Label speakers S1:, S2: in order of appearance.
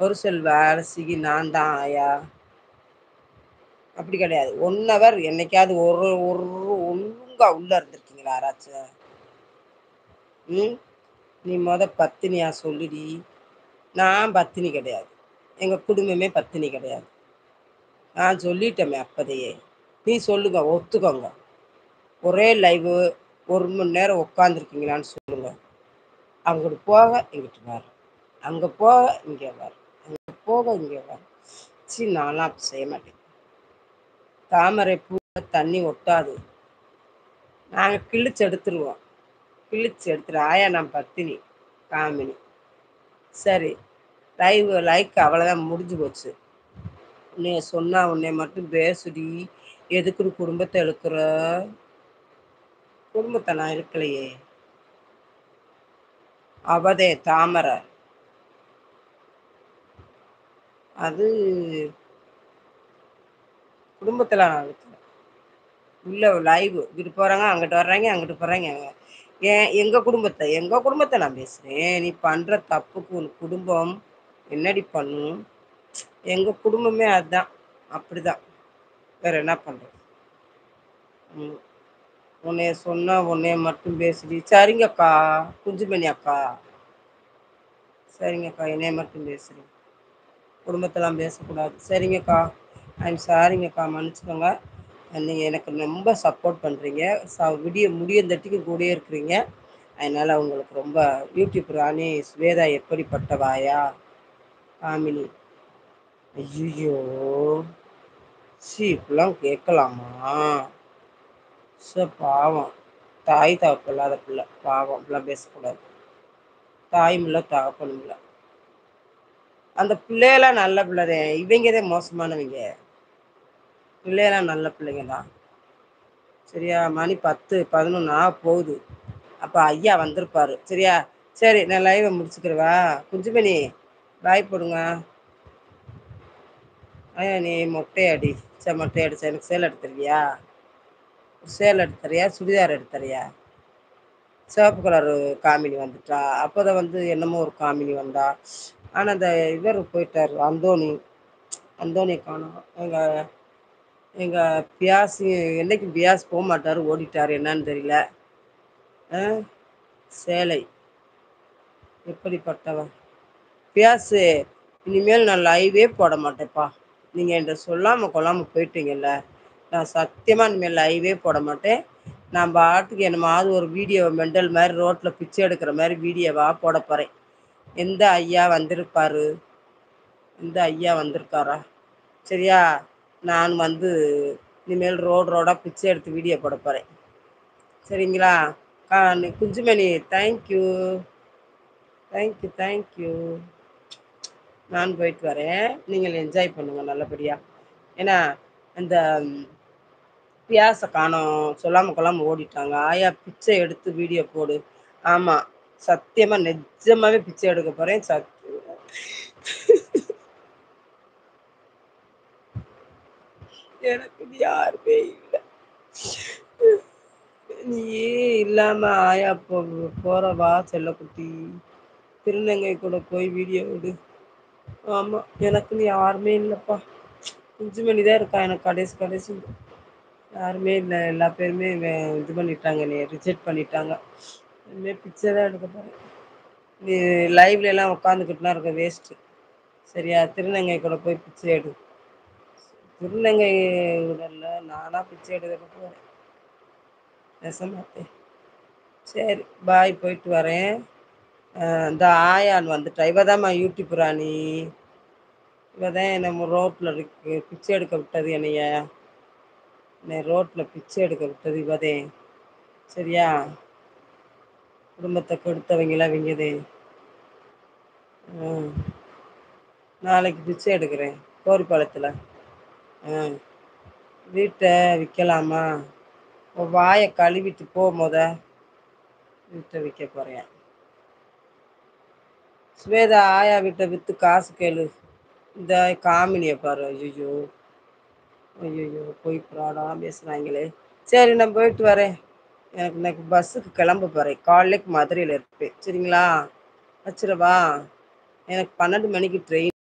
S1: ஒரு செல்வ அரிசிக்கு நான் தான் ஆயா. அப்படி கிடையாது. 1 ஹவர் என்னைக்காவது ஒரு ஒரு ஒழுங்கா உள்ள இருந்திருக்கீங்களா யாராச்சும்? ம். நீ பத்தினியா சொல்லுடி. நான் பத்தினி கிடையாது. எங்க குடும்பமே பத்தினி கிடையாது. நான் சொல்லிட்டேமே அப்பதையே. நீ சொல்லுங்க, ஒத்துக்கோங்க. ஒரே லைவு 1 மணி நேரம் உட்காந்துருக்கீங்களான்னு சொல்லுங்க. அங்கிட்டு போக, இங்கிட்டு வர. அங்க போக, இங்க வர. அங்க போக, இங்க வர. நான்லாம் அப்படி செய்ய மாட்டேன். தாமரை பூ தண்ணி ஒட்டாது. நாங்க கிழிச்சு எடுத்துருவோம். கிழிச்சு எடுத்துரு. ஆயா நான் பத்தினி. காமினி. சரி. லைக் அவ்வளோதான் முடிஞ்சு போச்சு. உன்னைய சொன்னா உன்னைய மட்டும் பேசுடி. எதுக்குன்னு குடும்பத்தை இழுக்கிற? குடும்பத்தை நான் இருக்கலையே. அவதே தாமரை. அது குடும்பத்தில் நான் இருக்கல. உள்ள லைவ் இங்கிட்டு போகிறாங்க, அங்கிட்டு வர்றாங்க, அங்கிட்டு போகிறாங்க. எங்கள் குடும்பத்தை நான் பேசுகிறேன். நீ பண்ணுற தப்புக்கு உன் குடும்பம் என்னடி பண்ணும்? எங்கள் குடும்பமே அதுதான். அப்படிதான். வேற என்ன பண்ணுறது? ம். உன்னைய சொன்னா உன்னைய மட்டும் பேசுடி. சரிங்கக்கா. குஞ்சுமணி அக்கா. சரிங்கக்கா, என்னைய மட்டும் பேசுறீ. குடும்பத்தெல்லாம் பேசக்கூடாது. சரிங்கக்கா. ஐம் சாரிங்கக்கா, மன்னிச்சுக்கோங்க. நீங்கள் எனக்கு ரொம்ப சப்போர்ட் பண்ணுறீங்க. முடியந்தட்டிக்கு கூடயே இருக்கிறீங்க. அதனால் உங்களுக்கு ரொம்ப யூடியூப் ராணி ஸ்வேதா எப்படிப்பட்டவாயா? காமினி. ஐயோ, இப்படிலாம் கேட்கலாமா? பாவம். தாய் தகப்பு இல்லாத பிள்ளை. பாவம், இப்படிலாம் பேசக்கூடாது. தாயும் இல்லை, தகப்பனும் இல்லை. அந்த பிள்ளையெல்லாம் நல்ல பிள்ளைதான். இவங்கதான் மோசமானவங்க. பிள்ளையெல்லாம் நல்ல பிள்ளைங்க தான். சரியா? மணி 10, 11 போகுது. அப்போ ஐயா வந்திருப்பாரு. சரியா? சரி, நான் லைவை முடிச்சுக்கிறவா? குஞ்சுமணி பாய் போடுங்க. ஐயா நீ மொட்டையாடி. சரி, மொட்டையாடிச்சா? எனக்கு சேலை எடுத்து தருவியா? சேலை எடுத்து தரியா? சுடிதார் எடுத்து தரியா? சிவப்பு கலரு காமினி வந்துட்டா. அப்போதான் என்னமோ ஒரு காமினி வந்தா. ஆனால் அந்த இவர் போயிட்டார், அந்தோணி காணோம். எங்கள் பியாஸ் என்னைக்கு பியாஸ் போக மாட்டார், ஓடிட்டார். என்னன்னு தெரியல. சேலை எப்படிப்பட்டவன்? பியாஸு, இனிமேல் நான் லைவே போட மாட்டேன்ப்பா. நீங்கள் என்கிட்ட சொல்லாமல் கொள்ளாமல் போயிட்டீங்கல்ல. நான் சத்தியமாக இனிமேல் லைவே போட மாட்டேன். நான் பாட்டுக்கு என்னமாவது ஒரு வீடியோ மெண்டல் மாதிரி ரோட்டில் பிச்சை எடுக்கிற மாதிரி வீடியோவாக போட போகிறேன். எந்த ஐயா வந்திருப்பாரு? எந்த ஐயா வந்திருக்காரா? சரியா? நான் இனிமேல் ரோடாக பிச்சை எடுத்து வீடியோ போட போகிறேன். சரிங்களா? குஞ்சுமணி, தேங்க்யூ. தேங்க்யூ. நான் போயிட்டு வரேன். நீங்கள் என்ஜாய் பண்ணுங்கள் நல்லபடியாக. ஏன்னா இந்த பியாசை காணோம், சொல்லாமல் கொள்ளாமல் ஓடிட்டாங்க. ஆயா பிச்சை எடுத்து வீடியோ போடு. ஆமாம், சத்தியமாக நிஜமாகவே பிச்சை எடுக்க போகிறேன். எனக்கு யாருமே இல்லை. நீயே இல்லாமல் ஆயா போகிறவா செல்லக்குட்டி. திருநங்கை கூட போய் வீடியோ விடு. ஆமாம், எனக்குன்னு யாருமே இல்லைப்பா. குஞ்சுமணி தான் இருக்கா எனக்கு. கடைசி யாருமே இல்லை. எல்லா பேருமே இது பண்ணிட்டாங்க, நீ ரிஜெக்ட் பண்ணிட்டாங்க. இனிமேல் பிச்சை தான் எடுக்க போகிறேன். நீ லைவ்லலாம் உட்காந்துக்கிட்டுலாம் இருக்க வேஸ்ட்டு. சரியா? திருநங்கை கூட போய் பிச்சை எடு. திருநங்கை இல்லை, நானாக பிச்சை எடுக்க போகிறேன். பேச மாட்டேன். சரி, பாய், போயிட்டு வரேன். இந்த ஆயான் வந்துட்டா. இவதாம்மா யூடியூப் ராணி. இவதான் நம்ம ரோட்டில் இருக்கு பிச்சை எடுக்க விட்டது. என்னை ரோட்டில் பிச்சை எடுக்க விட்டது இவதே. சரியா? குடும்பத்தை கெடுத்தவங்களாம் இவங்கதே. நாளைக்கு பிச்சை எடுக்கிறேன் கோரிப்பாளத்தில். வீட்டை விற்கலாமா? வாயை கழுவிட்டு வீட்டை விற்க போகிறேன். ஸ்வேதா ஆயா வீட்டை விற்று காசு கேளு. இந்த காமினியை பாரு. ஐயோ போய் ப்ராடாக பேசுகிறாங்களே. சரி, நான் போயிட்டு வரேன். எனக்கு இன்னைக்கு பஸ்ஸுக்கு கிளம்ப போகிறேன். காலைக்கு மதுரையில் இருப்பேன். சரிங்களா? வச்சிடவா? எனக்கு 12 மணிக்கு ட்ரெயின்.